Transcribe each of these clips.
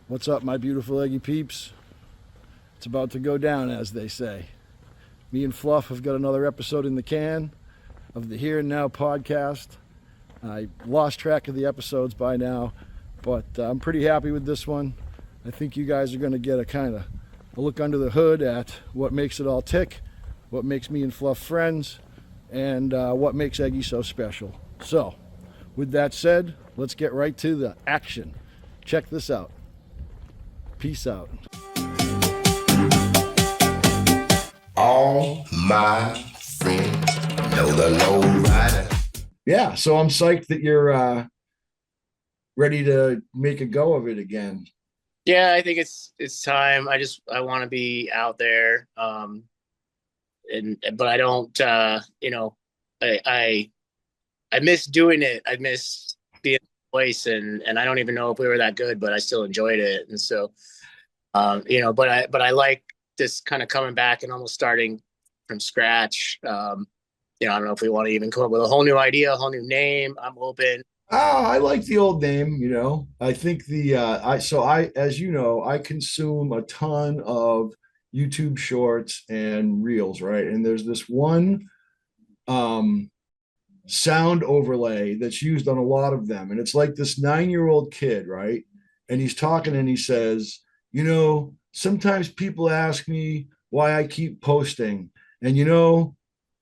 What's up, my beautiful Eggy peeps? It's about to go down, as they say. Me and Fluff have got another episode in the can of the Here and Now podcast. I lost track of the episodes by now, but I'm pretty happy with this one. I think you guys are going to get a kind of a look under the hood at what makes it all tick, what makes me and Fluff friends, and what makes Eggy so special. So, with that said, let's get right to the action. Check this out. Peace out. All my friends know the low rider. Yeah, so I'm psyched that you're ready to make a go of it again. Yeah, I think it's time. I want to be out there. And but I don't I I miss doing it. I miss being in the place and I don't even know if we were that good, but I still enjoyed it. And so but I like this kind of coming back and almost starting from scratch. I don't know if we want to even come up with a whole new idea, a whole new name. I'm open. Oh, I like the old name. I think as you know, I consume a ton of YouTube shorts and reels, right? And there's this one um sound overlay that's used on a lot of them. And it's like this 9-year-old kid, right? And he's talking and he says, sometimes people ask me why I keep posting. And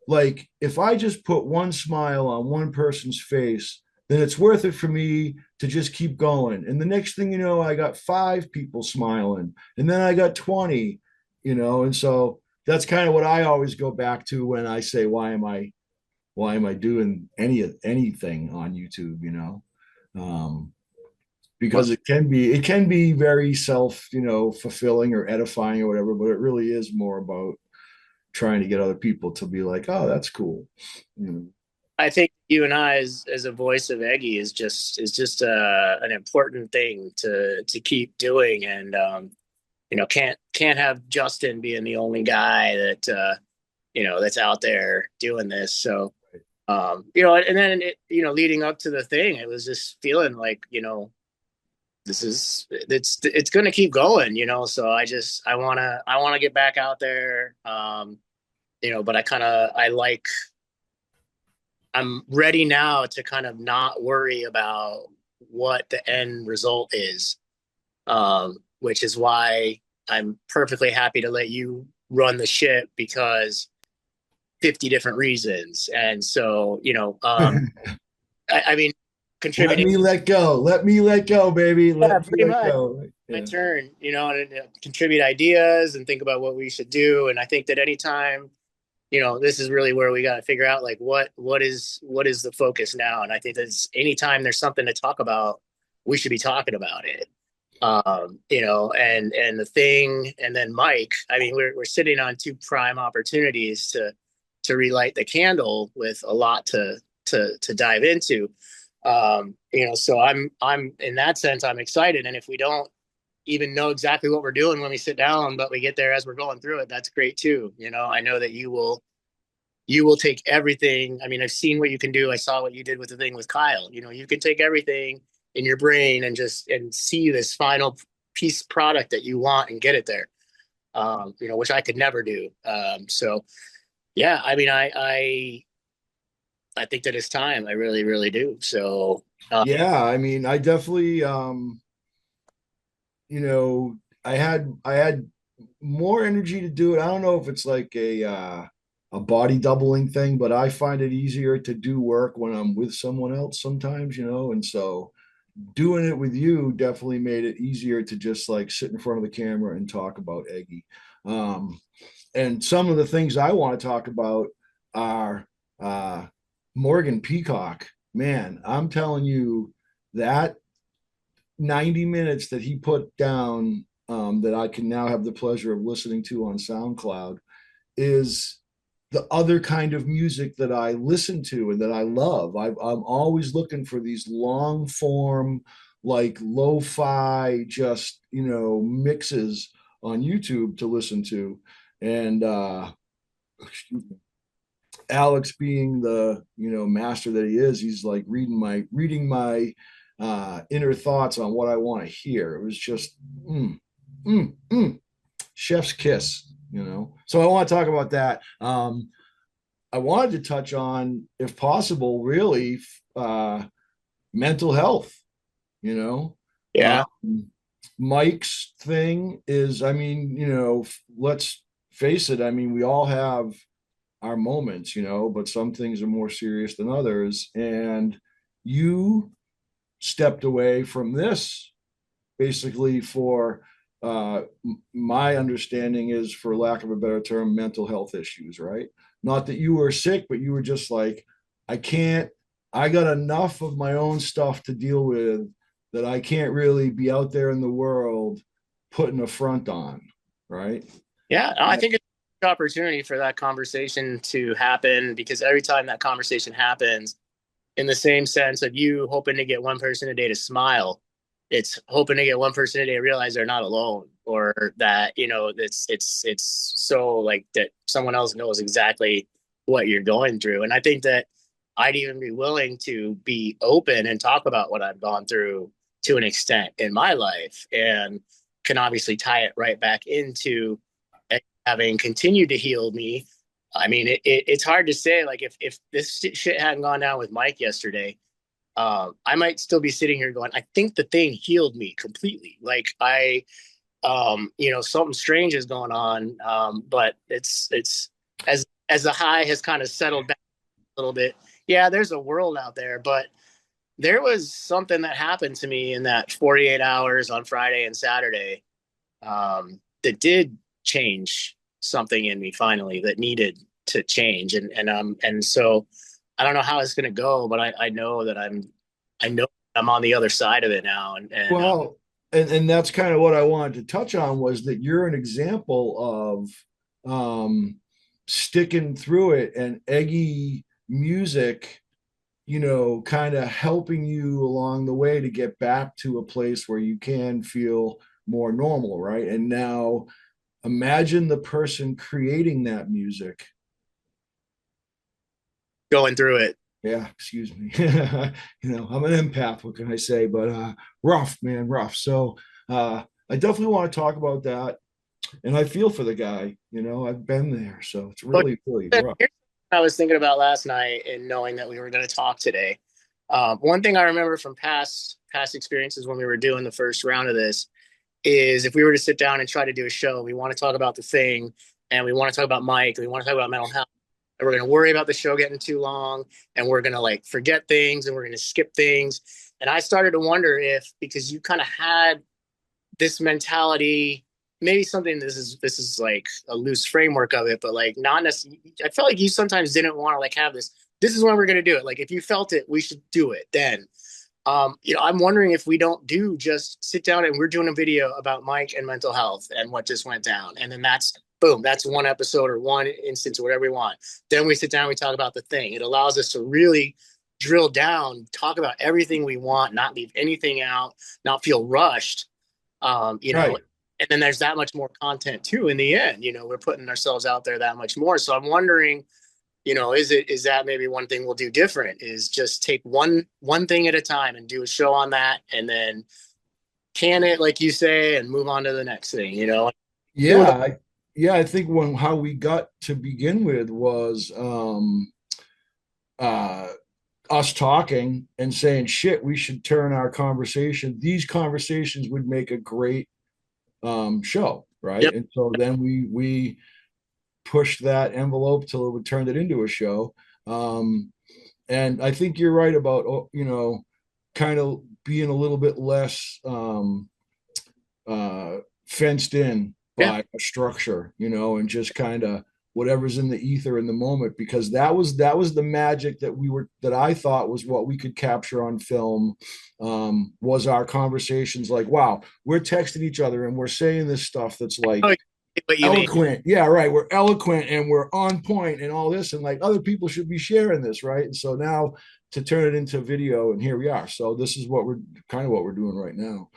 like if I just put one smile on one person's face, then it's worth it for me to just keep going. And the next thing you know, I got 5 people smiling, and then I got 20, and so that's kind of what I always go back to when I say, why am I doing anything on YouTube? Because it can be very fulfilling or edifying or whatever, but it really is more about trying to get other people to be like, oh, that's cool. you know I think you and I, as a voice of Eggy, is just an important thing to keep doing, and can't have Justin being the only guy that that's out there doing this. So and then leading up to the thing, it was just feeling like it's going to keep going. So I want to get back out there. But I'm ready now to kind of not worry about what the end result is, which is why I'm perfectly happy to let you run the ship because 50 different reasons. And so, I mean, Let contributing. me let go. Let me let go, baby. Yeah, Let me pretty let much go. my Yeah. turn, and contribute ideas and think about what we should do. And I think that anytime, this is really where we got to figure out like what is the focus now. And I think that anytime there's something to talk about, we should be talking about it. And the thing, and then Mike, I mean, we're sitting on two prime opportunities to relight the candle with a lot to dive into. So I'm in that sense, I'm excited. And if we don't even know exactly what we're doing when we sit down, but we get there as we're going through it, that's great too. I know that you will take everything. I mean, I've seen what you can do. I saw what you did with the thing with Kyle. You can take everything in your brain and see this final piece product that you want and get it there. Which I could never do. So yeah, I mean, I think that it's time. I really, really do. So Yeah, I mean, I definitely you know, I had more energy to do it. I don't know if it's like a body doubling thing, but I find it easier to do work when I'm with someone else sometimes. And so doing it with you definitely made it easier to just like sit in front of the camera and talk about Eggy. Um, and some of the things I want to talk about are Morgan Peacock. Man, I'm telling you that 90 minutes that he put down, that I can now have the pleasure of listening to on SoundCloud, is the other kind of music that I listen to and that I love. I'm always looking for these long form, like lo-fi, just mixes on YouTube to listen to. And Alex, being the master that he is, he's like reading my inner thoughts on what I want to hear. It was just mm, mm, chef's kiss, you know. So I want to talk about that. I wanted to touch on, if possible, really mental health. You know, Yeah. Mike's thing is, I mean, you know, let's face it. I mean, we all have our moments, you know, but some things are more serious than others. And you stepped away from this basically for my understanding is, for lack of a better term, mental health issues, right? Not that you were sick, but you were just like, I can't, I got enough of my own stuff to deal with that I can't really be out there in the world putting a front on, right? Yeah, I think it's an opportunity for that conversation to happen because every time that conversation happens, in the same sense of you hoping to get one person a day to smile, it's hoping to get one person a day to realize they're not alone, or that it's so like that someone else knows exactly what you're going through. And I think that I'd even be willing to be open and talk about what I've gone through to an extent in my life, and can obviously tie it right back into having continued to heal me. I mean, it's hard to say. Like, if this shit hadn't gone down with Mike yesterday, I might still be sitting here going, I think the thing healed me completely. Like, something strange is going on. But it's as the high has kind of settled back a little bit. Yeah, there's a world out there, but there was something that happened to me in that 48 hours on Friday and Saturday, that did change something in me finally that needed to change. And so I don't know how it's gonna go, but I know that I know I'm on the other side of it now. Well, and that's kind of what I wanted to touch on, was that you're an example of sticking through it, and Eggy music, you know, kind of helping you along the way to get back to a place where you can feel more normal, right? And now imagine the person creating that music. Going through it. Yeah, excuse me. You know, I'm an empath, what can I say? But rough, man, rough. So I definitely want to talk about that. And I feel for the guy, you know, I've been there. So it's But really, really here's rough. what I was thinking about last night, and knowing that we were going to talk today. One thing I remember from past experiences when we were doing the first round of this is, if we were to sit down and try to do a show, we want to talk about the thing, and we want to talk about Mike, and we want to talk about mental health, and we're going to worry about the show getting too long, and we're going to like forget things, and we're going to skip things. And I started to wonder if, because you kind of had this mentality, maybe something, this is like a loose framework of it, but like not necessarily, I felt like you sometimes didn't want to like have this is when we're going to do it. Like, if you felt it, we should do it then. I'm wondering if we don't do just sit down and we're doing a video about Mike and mental health and what just went down. And then that's boom, that's one episode or one instance or whatever we want. Then we sit down, we talk about the thing. It allows us to really drill down, talk about everything we want, not leave anything out, not feel rushed. Right. And then there's that much more content too in the end. We're putting ourselves out there that much more. So I'm wondering, is that maybe one thing we'll do different, is just take one thing at a time and do a show on that, and then can it, like you say, and move on to the next thing. Yeah. Yeah. I think how we got to begin with was uh, us talking and saying, shit, we should turn our conversation. These conversations would make a great show, right? Yep. And so then we pushed that envelope till it would turn it into a show. And I think you're right about, you know, kind of being a little bit less fenced in Yeah. by a structure, you know, and just kind of whatever's in the ether in the moment, because that was the magic that I thought was what we could capture on film. Was our conversations, like, wow, we're texting each other and we're saying this stuff that's like Oh, what you mean? eloquent. Yeah, right. We're eloquent and we're on point and all this, and like other people should be sharing this, right? And so now to turn it into video, and here we are. So this is what we're doing right now.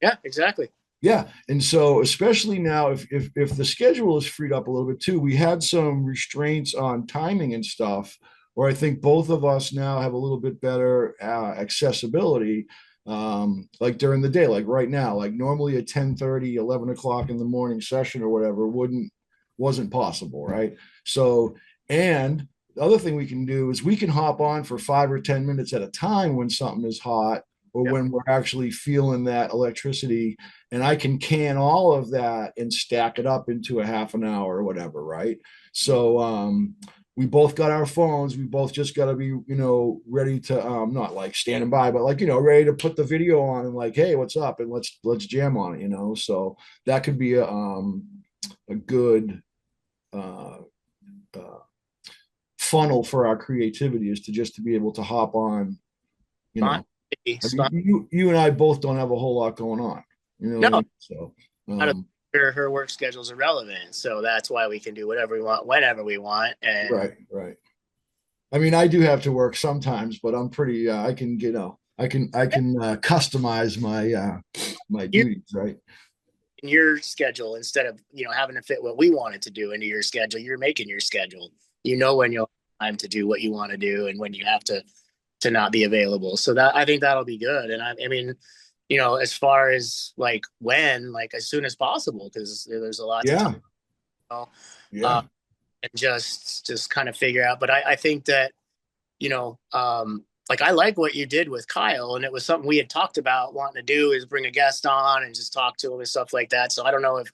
Yeah, exactly. Yeah, and so especially now, if the schedule is freed up a little bit too, we had some restraints on timing and stuff or I think both of us now have a little bit better accessibility, like during the day, like right now, like normally a 10:30, 11 o'clock in the morning session or whatever wasn't possible, right? So, and the other thing we can do is we can hop on for 5 or 10 minutes at a time when something is hot or Yep. when we're actually feeling that electricity, and I can can all of that and stack it up into a half an hour or whatever, right? So we both got our phones. We both just got to be, ready to not like standing by, but like, ready to put the video on and like, hey, what's up? And let's jam on it. So that could be a good uh, uh, funnel for our creativity, is to just to be able to hop on, you know. Spontaneity, I mean, spon- you and I both don't have a whole lot going on. You know what I no, mean? So, out of her work schedule is irrelevant. So that's why we can do whatever we want, whenever we want. And right, right. I mean, I do have to work sometimes, but I'm pretty. I can, I can customize my you duties, right? in your schedule, instead of, having to fit what we wanted to do into your schedule, you're making your schedule. You know when you'll have time to do what you want to do and when you have to not be available. So that, I think that'll be good. And I mean, as far as like when, like as soon as possible, because there's a lot to talk Yeah, about. Uh, yeah, and just kind of figure out. But I think that, like I like what you did with Kyle, and it was something we had talked about wanting to do, is bring a guest on and just talk to him and stuff like that. So I don't know if,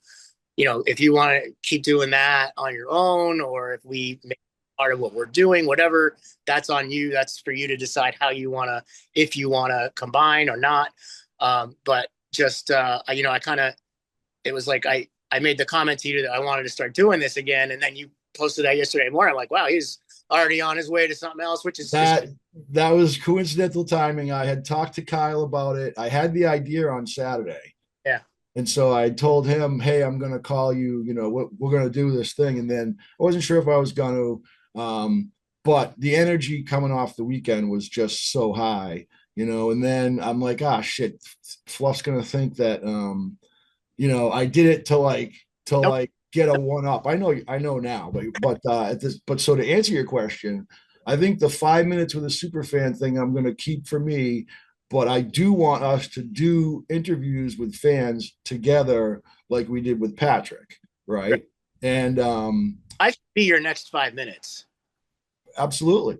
if you want to keep doing that on your own, or if we make part of what we're doing, whatever, that's on you. That's for you to decide how you want to, if you want to combine or not. But just, I kind of, it was like, I made the comment to you that I wanted to start doing this again. And then you posted that yesterday morning. I'm like, wow, he's already on his way to something else, which is that that was coincidental timing. I had talked to Kyle about it. I had the idea on Saturday, yeah. and so I told him, "Hey, I'm going to call you. We're going to do this thing." And then I wasn't sure if I was going to, but the energy coming off the weekend was just so high, And then I'm like, ah, shit, Fluff's going to think that, I did it to Nope. get a one up. I know now, but so to answer your question, I think the 5 minutes with a super fan thing I'm going to keep for me, but I do want us to do interviews with fans together like we did with Patrick, right? And I should be your next 5 minutes. absolutely,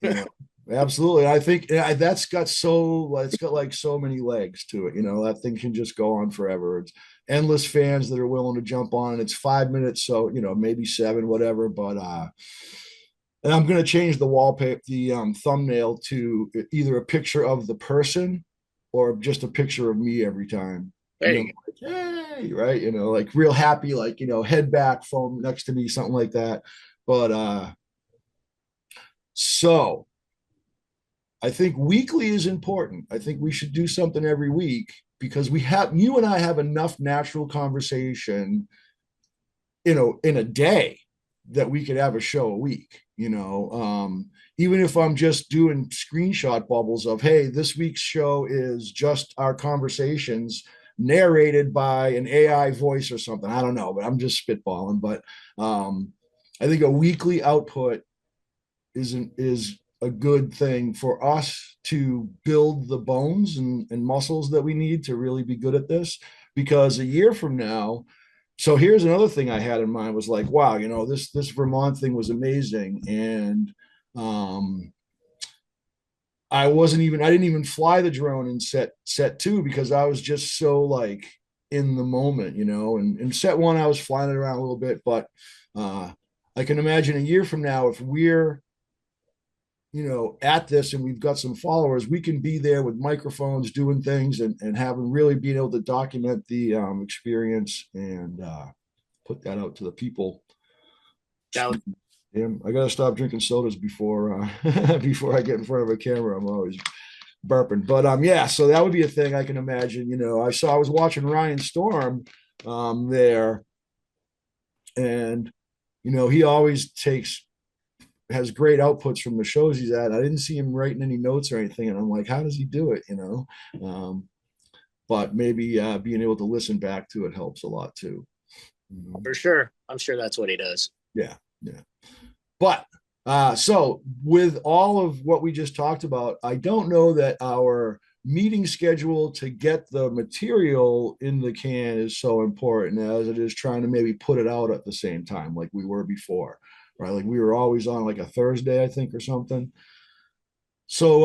you know, absolutely. I think that's got it's got like so many legs to it. That thing can just go on forever. It's endless fans that are willing to jump on, and it's 5 minutes, so maybe seven, whatever. But and I'm gonna change the wallpaper, the thumbnail to either a picture of the person or just a picture of me every time. There you go. Like, hey, right? Like real happy, like head back, phone next to me, something like that. But so I think weekly is important. I think we should do something every week because you and I have enough natural conversation, in a day that we could have a show a week, even if I'm just doing screenshot bubbles of, hey, this week's show is just our conversations narrated by an AI voice or something. I don't know, but I'm just spitballing. But I think a weekly output is a good thing for us to build the bones and muscles that we need to really be good at this. Because a year from now, so here's another thing I had in mind was like, wow, this Vermont thing was amazing, and um, I didn't even fly the drone in set two because I was just so like in the moment, and in set one I was flying it around a little bit, but uh, I can imagine a year from now if we're at this and we've got some followers, we can be there with microphones doing things and having really being able to document the experience and put that out to the people. That was, Damn, I gotta stop drinking sodas before before I get in front of a camera. I'm always burping. But yeah, so that would be a thing I can imagine. I was watching Ryan Storm there, and he always has great outputs from the shows he's at. I didn't see him writing any notes or anything, and I'm like, how does he do it? But maybe being able to listen back to it helps a lot too. for sure. I'm sure that's what he does. Yeah, yeah. But So with all of what we just talked about, I don't know that our meeting schedule to get the material in the can is so important as it is trying to maybe put it out at the same time, like we were before, right? Like we were always on like a Thursday, I think, or something. So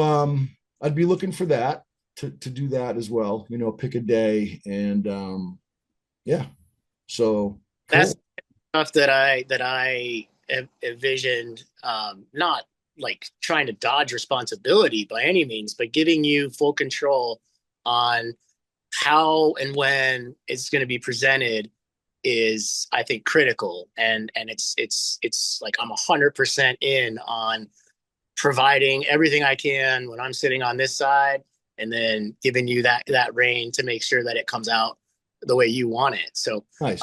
I'd be looking for that to do that as well, pick a day and yeah. So That's cool. stuff that I envisioned, not like trying to dodge responsibility by any means, but giving you full control on how and when it's going to be presented is, I think, critical. And it's like I'm 100% in on providing everything I can when I'm sitting on this side, and then giving you that reign to make sure that it comes out the way you want it. So Nice.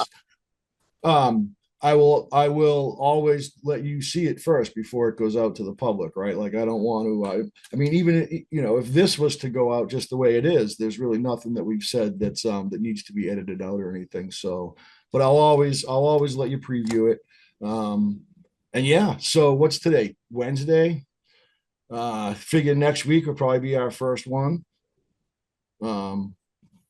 I will always let you see it first before it goes out to the public, right? Like I don't want to I mean, even if this was to go out just the way it is, there's really nothing that we've said that needs to be edited out or anything. So, but I'll always let you preview it. And yeah, so what's today? Wednesday. Figure next week will probably be our first one. Um,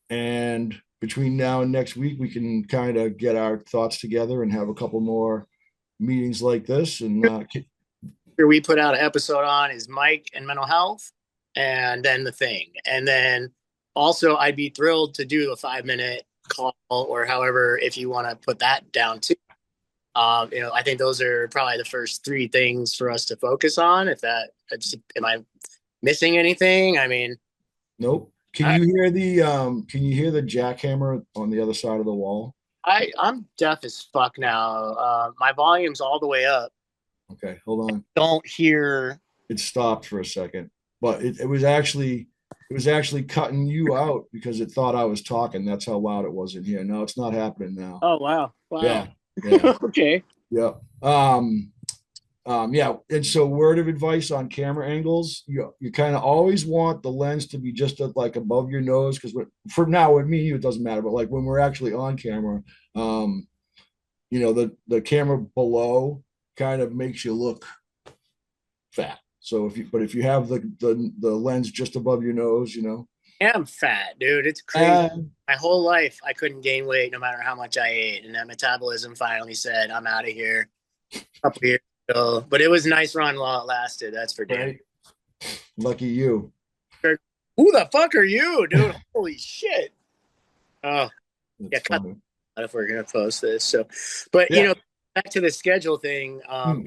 and between now and next week, we can kind of get our thoughts together and have a couple more meetings like this. And we put out an episode on is Mike and mental health, and then the thing. And then also, I'd be thrilled to do a 5 minute call, or however, if you want to put that down too. I think those are probably the first three things for us to focus on. Am I missing anything? I mean, nope. I, Can you hear the jackhammer on the other side of the wall? I'm deaf as fuck now. My volume's all the way up. Okay, hold on. Don't hear. It stopped for a second, but it was actually cutting you out because it thought I was talking. That's how loud it was in here. No, it's not happening now. Oh wow, Yeah, wow. yeah, Okay. yeah. Yeah, and so word of advice on camera angles, you kind of always want the lens to be just like above your nose because for now with me it doesn't matter, but like when we're actually on camera, um, the camera below kind of makes you look fat. So if you have the lens just above your nose, Am fat, dude. It's crazy. uh, My whole life, I couldn't gain weight no matter how much I ate, and that metabolism finally said, "I'm out of here." A couple years ago, but it was a nice run while it lasted. That's for damn right, lucky you. sure. Who the fuck are you, dude? Holy shit! Oh yeah, That's cut funny. that if we're gonna post this. So, but Yeah. back to the schedule thing. Hmm.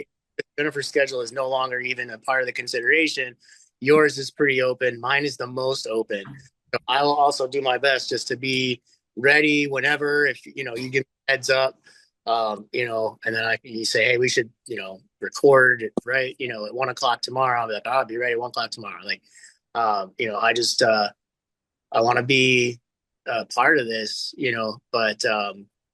Jennifer's schedule is no longer even a part of the consideration. Yours is pretty open. Mine is the most open. So I will also do my best just to be ready whenever. If you give me a heads up, and then you say, hey, we should record it right, at 1 o'clock tomorrow. I'll be like, I'll be ready at 1 o'clock tomorrow. Like, I just I want to be part of this, but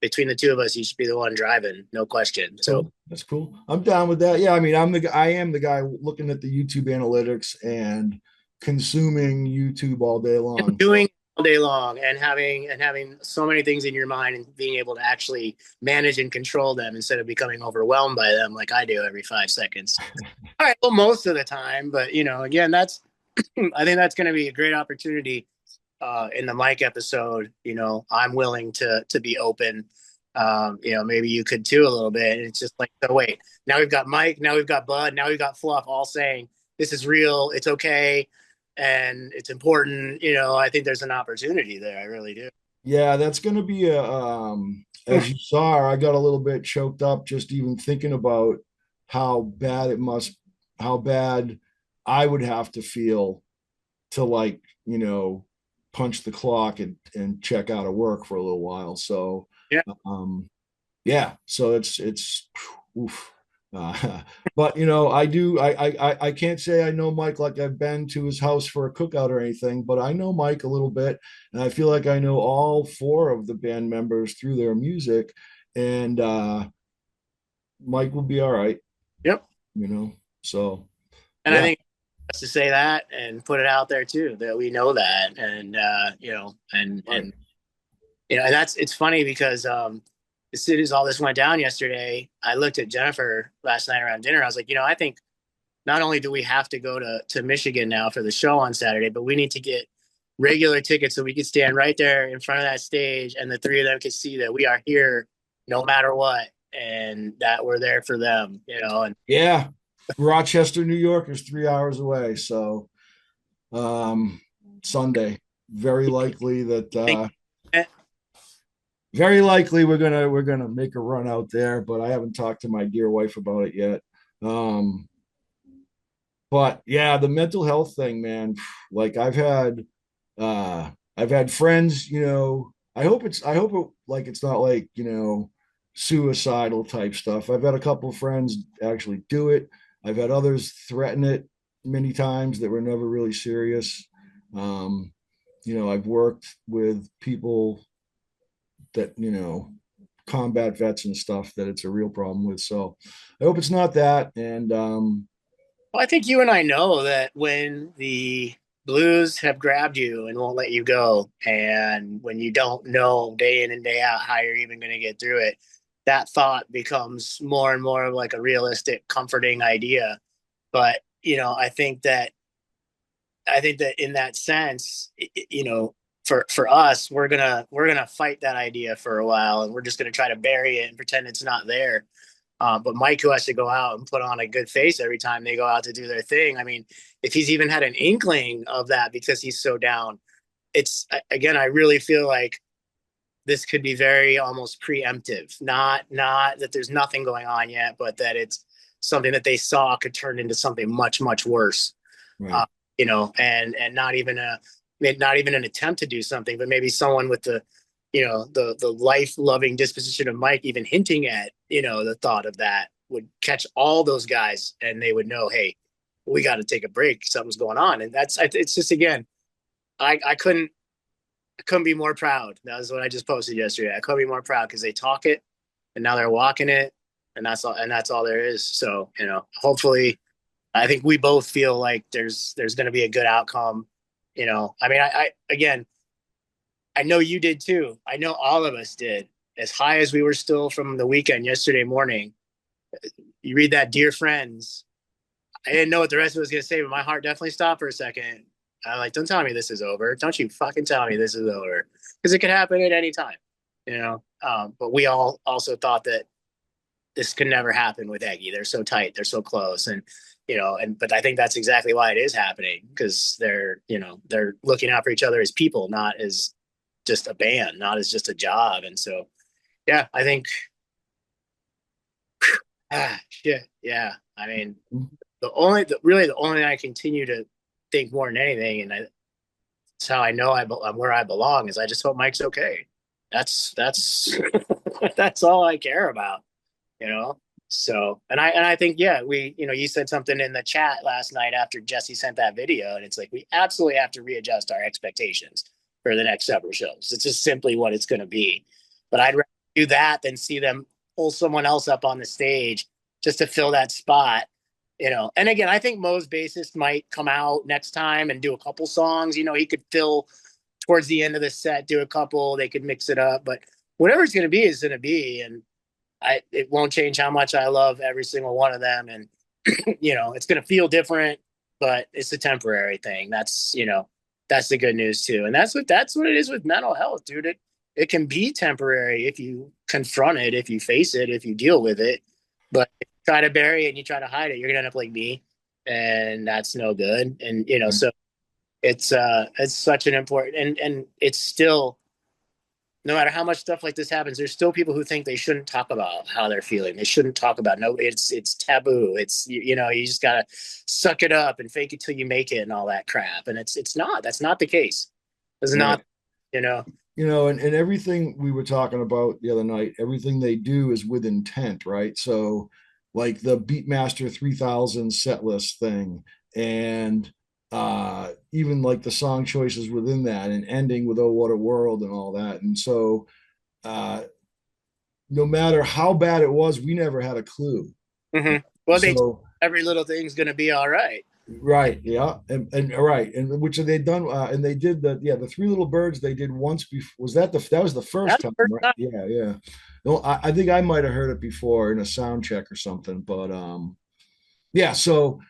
between the two of us, you should be the one driving, no question. So Cool. That's cool. I'm down with that. Yeah, I mean, I am the guy looking at the YouTube analytics and consuming YouTube all day long. doing So it all day long, and having so many things in your mind, and being able to actually manage and control them instead of becoming overwhelmed by them like I do every 5 seconds. All right, well, most of the time, but again, that's I think that's going to be a great opportunity in the Mike episode. I'm willing to be open. Maybe you could too a little bit. And it's just like, so wait, now we've got Mike, now we've got Bud, now we've got Fluff, all saying this is real, it's okay, and it's important. I think there's an opportunity there. I really do. yeah, that's gonna be as you saw, I got a little bit choked up just even thinking about how bad how bad I would have to feel to like, punch the clock and check out of work for a little while. So Yeah. um yeah, so it's oof. Uh, but I do I can't say I know Mike like I've been to his house for a cookout or anything, but I know Mike a little bit, and I feel like I know all four of the band members through their music, and Mike will be all right, Yep. So And I yeah, think to say that and put it out there too, that we know that, and right. and that's it's funny because as soon as all this went down yesterday, I looked at Jennifer last night around dinner. I was like, I think not only do we have to go to Michigan now for the show on Saturday, but we need to get regular tickets so we can stand right there in front of that stage and the three of them can see that we are here no matter what and that we're there for them, and Yeah, Rochester, New York is 3 hours away. So um, Sunday, very likely that very likely we're gonna make a run out there. But I haven't talked to my dear wife about it yet. Um, but yeah, the mental health thing, man. Like I've had friends, I hope it like it's not like, suicidal type stuff. I've had a couple of friends actually do it. I've had others threaten it many times that were never really serious. Um, I've worked with people that, combat vets and stuff that it's a real problem with. So I hope it's not that. And well, I think you and I know that when the blues have grabbed you and won't let you go, and when you don't know day in and day out how you're even going to get through it, that thought becomes more and more of like a realistic, comforting idea. But I think that in that sense, for us, we're gonna fight that idea for a while, and we're just gonna try to bury it and pretend it's not there. But Mike, who has to go out and put on a good face every time they go out to do their thing, I mean, if he's even had an inkling of that because he's so down, it's again, I really feel like this could be very almost preemptive. Not that there's nothing going on yet, but that it's something that they saw could turn into something much, much worse. Uh, right, and not even an attempt to do something, but maybe someone with the life loving disposition of Mike, even hinting at the thought of that would catch all those guys, and they would know, hey, we got to take a break. Something's going on, and it's just again, I couldn't be more proud. That was what I just posted yesterday. I couldn't be more proud because they talk it, and now they're walking it, and that's all there is. So hopefully I think we both feel like there's going to be a good outcome. I mean, I again, I know you did too. I know all of us did. As high as we were still from the weekend yesterday morning, you read that "Dear Friends." I didn't know what the rest of it was going to say, but my heart definitely stopped for a second. I'm like, don't tell me this is over. Don't you fucking tell me this is over, because it could happen at any time. But we all also thought that this could never happen with Eggy. They're so tight, they're so close, and but I think that's exactly why it is happening, because they're looking out for each other as people, not as just a band, not as just a job. And so, yeah, I think, shit, yeah. I mean, really the only thing I continue to think more than anything, and that's how I know I'm where I belong, is I just hope Mike's okay. That's that's all I care about you know so and I think, yeah, we you said something in the chat last night after Jesse sent that video, and it's like we absolutely have to readjust our expectations for the next several shows. It's just simply what it's going to be. But I'd rather do that than see them pull someone else up on the stage just to fill that spot. And again, I think Mo's bassist might come out next time and do a couple songs. He could fill towards the end of the set, do a couple, they could mix it up, but whatever it's going to be is going to be. And it won't change how much I love every single one of them. And, it's going to feel different, but it's a temporary thing. That's the good news too. And that's what it is with mental health, dude. It can be temporary if you confront it, if you face it, if you deal with it. But if you try to bury it and you try to hide it, you're going to end up like me. And that's no good. And, so it's such an important, and it's still, no matter how much stuff like this happens, there's still people who think they shouldn't talk about how they're feeling. They shouldn't talk about, no, it's taboo. It's you just gotta suck it up and fake it till you make it and all that crap. And it's not. That's not the case. It's right. not. You know. And everything we were talking about the other night, everything they do is with intent, right? So, like the Beatmaster 3000 set list thing, and even like the song choices within that, and ending with "Oh What a World" and all that. And so, uh, no matter how bad it was, we never had a clue. Mm-hmm. Well, So, every little thing's gonna be all right. Right. Yeah. And right. And which they done. And they did the Three Little Birds they did once before. Was that was the first That's time, the first right? time. Yeah. Yeah. No, I think I might have heard it before in a sound check or something. But yeah. So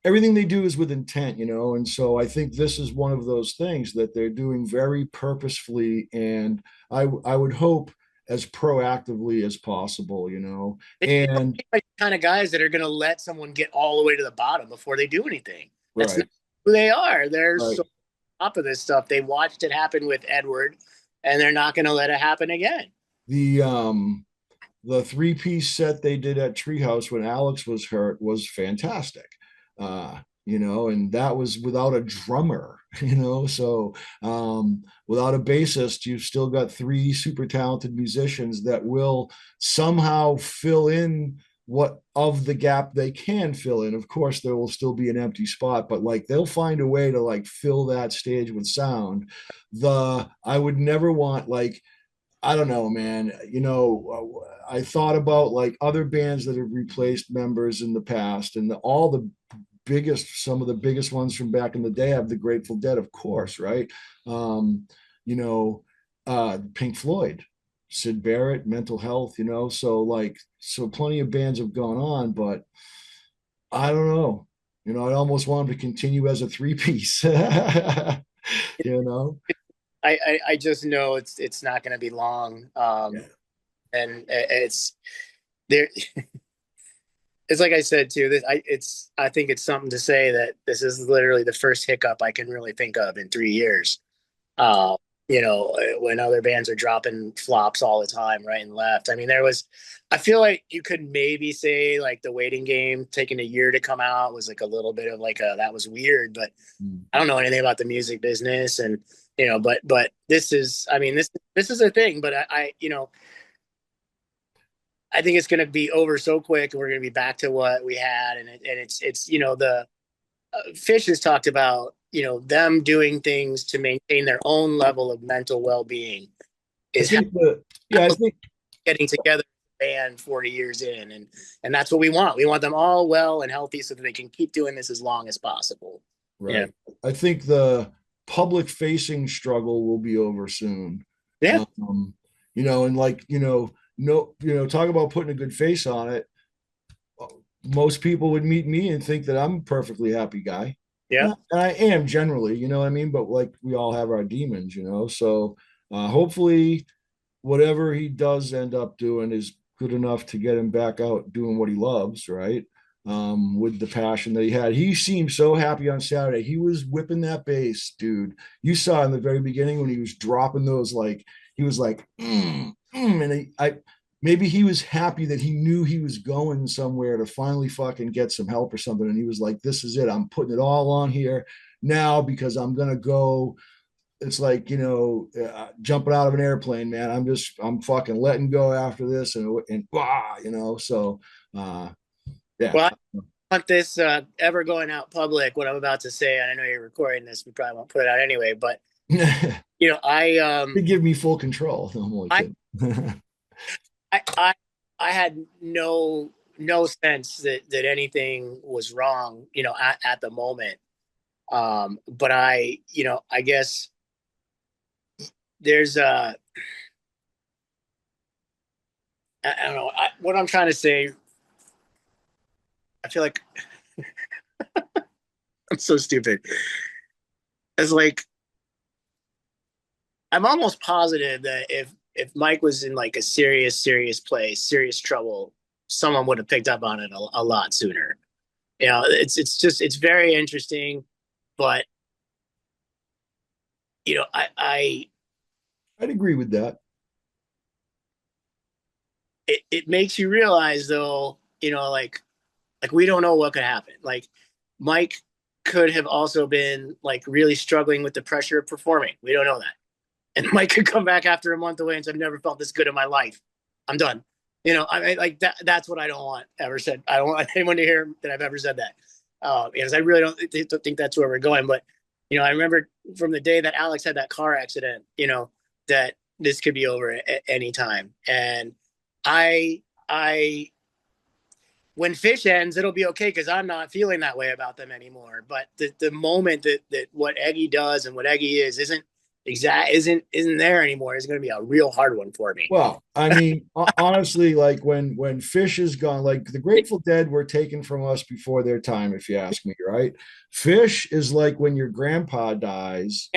everything they do is with intent, and so I think this is one of those things that they're doing very purposefully, and I would hope as proactively as possible, They don't and seem like the kind of guys that are going to let someone get all the way to the bottom before they do anything. That's not right. who they are. They're Right. so on top of this stuff. They watched it happen with Edward, and they're not going to let it happen again. The three-piece set they did at Treehouse when Alex was hurt was fantastic. And that was without a drummer, so without a bassist, you've still got three super talented musicians that will somehow fill in what of the gap they can fill in. Of course, there will still be an empty spot, but like they'll find a way to like fill that stage with sound. I would never want like I don't know, man. I thought about like other bands that have replaced members in the past, and some of the biggest ones from back in the day have the Grateful Dead, of course, right? Um, you know, Pink Floyd, Sid Barrett, Mental Health, so plenty of bands have gone on, but I don't know. I almost want them to continue as a three piece, you know? I just know it's not going to be long. Yeah. And it's there. It's like I said too. I think it's something to say that this is literally the first hiccup I can really think of in 3 years. Uh, when other bands are dropping flops all the time, right and left. I mean, I feel like you could maybe say like the Waiting Game taking a year to come out was like a little bit of like that was weird, but Mm. I don't know anything about the music business, and but this is, I mean, this is a thing, but I think it's going to be over so quick, and we're going to be back to what we had, and it's the Fish has talked about them doing things to maintain their own level of mental well being I is think yeah, I how think getting together band 40 years in, and that's what we want. We want them all well and healthy so that they can keep doing this as long as possible. Yeah, right. I think the public facing struggle will be over soon. yeah, And like, no, talk about putting a good face on it. Most people would meet me and think that I'm a perfectly happy guy. yeah. And I am generally, you know what I mean? But like we all have our demons, So hopefully whatever he does end up doing is good enough to get him back out doing what he loves, right? With the passion that he had. He seemed so happy on Saturday. He was whipping that bass, dude. You saw in the very beginning when he was dropping those, like he was like, and maybe he was happy that he knew he was going somewhere to finally fucking get some help or something. And he was like, this is it. I'm putting it all on here now because I'm gonna go. It's like jumping out of an airplane, man. I'm fucking letting go after this, and so yeah. Well, I don't want this ever going out public. What I'm about to say, and I know you're recording this. We probably won't put it out anyway. But I They give me full control. No, I'm only I kidding. I I, I had no sense that anything was wrong. At the moment. But I guess there's I don't know. What I'm trying to say, I feel like I'm so stupid. It's like I'm almost positive that if Mike was in like a serious place, serious trouble, someone would have picked up on it a lot sooner. It's very interesting, but I I'd agree with that. it makes you realize though, like we don't know what could happen. Like Mike could have also been like really struggling with the pressure of performing. We don't know that. And Mike could come back after a month away and say, I've never felt this good in my life. I'm done. I mean, like that's what I don't want ever said. I don't want anyone to hear that I've ever said that. Because I really don't think that's where we're going. But, I remember from the day that Alex had that car accident, that this could be over at any time. And I when Fish ends, it'll be okay because I'm not feeling that way about them anymore. But the moment that what Eggy does and what Eggy is isn't there anymore is going to be a real hard one for me. Well, I mean, honestly, like when Fish is gone, like the Grateful Dead were taken from us before their time, if you ask me, right? Fish is like when your grandpa dies.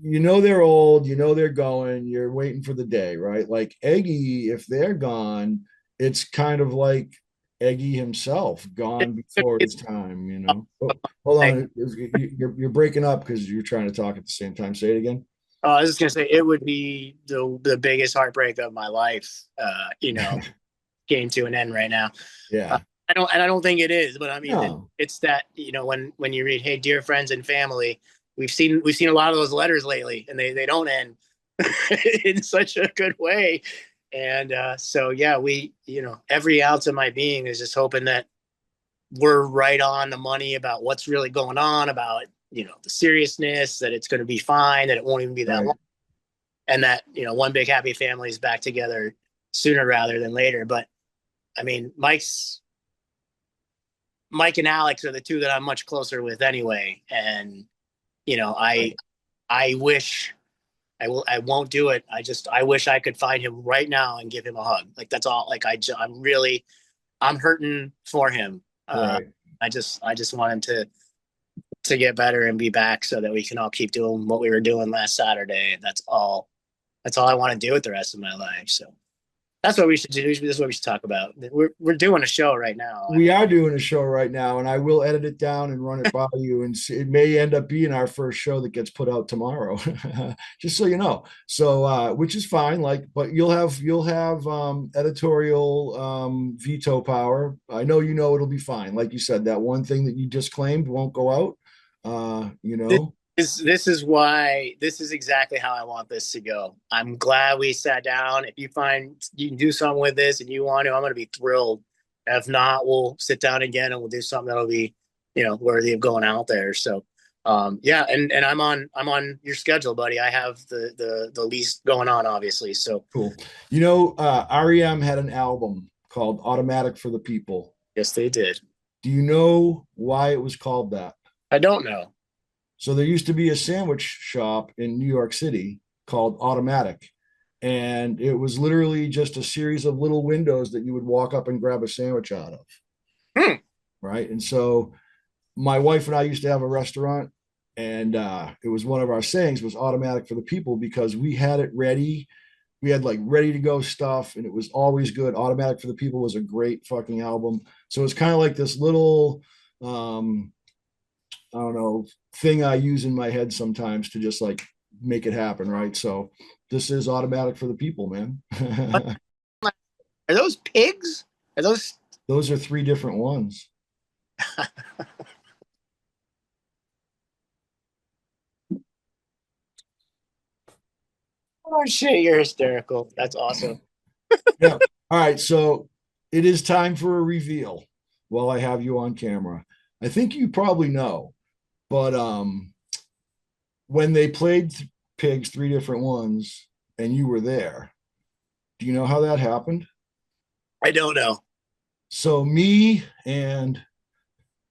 You know they're old, you know they're going, you're waiting for the day, right? Like Eggy, if they're gone, it's kind of like Eggy himself gone before his time, you know. Oh, hold on, you're breaking up because you're trying to talk at the same time. Say it again. I was just gonna say it would be the biggest heartbreak of my life. Came to an end right now. Uh, Yeah. I don't think it is, but I mean, No. it's that when you read, "Hey, dear friends and family," we've seen a lot of those letters lately, and they don't end in such a good way. And so yeah, we every ounce of my being is just hoping that we're right on the money about what's really going on, about the seriousness, that it's going to be fine, that it won't even be that long, Right. and that one big happy family is back together sooner rather than later. But I mean, Mike and Alex are the two that I'm much closer with anyway. And, Right. I wish I won't do it. I wish I could find him right now and give him a hug. Like, that's all. Like, I'm hurting for him. Right. I just want him to get better and be back so that we can all keep doing what we were doing last Saturday. And that's all I want to do with the rest of my life. So that's what we should do. This is what we should talk about. We're doing a show right now. I We mean, are doing a show right now, and I will edit it down and run it by you. And it may end up being our first show that gets put out tomorrow, just so you know. So, which is fine. Like, but you'll have editorial veto power. I know it'll be fine. Like you said, that one thing that you just claimed won't go out. You this know, this is exactly how I want this to go. I'm glad we sat down. If you find you can do something with this and you want to, I'm going to be thrilled. If not, we'll sit down again and we'll do something that'll be, worthy of going out there. So, yeah, and I'm on your schedule, buddy. I have the least going on, obviously. So, cool. REM had an album called "Automatic for the People." yes, they did. Do you know why it was called that? I don't know. So there used to be a sandwich shop in New York City called Automatic. And it was literally just a series of little windows that you would walk up and grab a sandwich out of. Hmm. Right. And so my wife and I used to have a restaurant, and it was one of our sayings was automatic for the people because we had it ready. We had like ready to go stuff, and it was always good. Automatic for the People was a great fucking album. So it's kind of like this little I don't know, thing I use in my head sometimes to just like make it happen, right? So this is automatic for the people, man. What are those pigs? Are those? Those are three different ones. Oh shit! You're hysterical. That's awesome. Yeah. All right. So it is time for a reveal while I have you on camera. I think you probably know, but when they played pigs, three different ones, and you were there, do you know how that happened? I don't know. So me and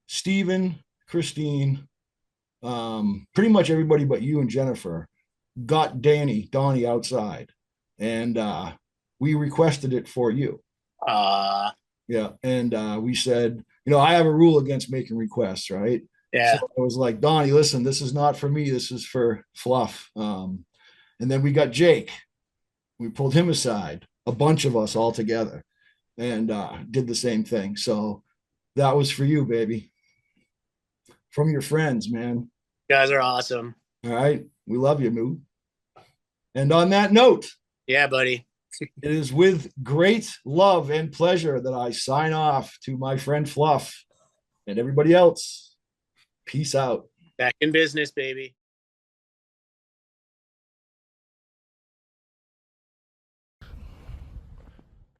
Stephen, Christine, pretty much everybody but you and Jennifer got Donnie outside, and we requested it for you. Uh, Yeah, and we said, I have a rule against making requests, right? So yeah. I was like, Donnie, listen, this is not for me. This is for Fluff. And then we got Jake. We pulled him aside, a bunch of us all together, and did the same thing. So that was for you, baby, from your friends, man. You guys are awesome. All right. We love you, Moo. And on that note, Yeah, buddy. it is with great love and pleasure that I sign off to my friend Fluff and everybody else. Peace out. Back in business, baby.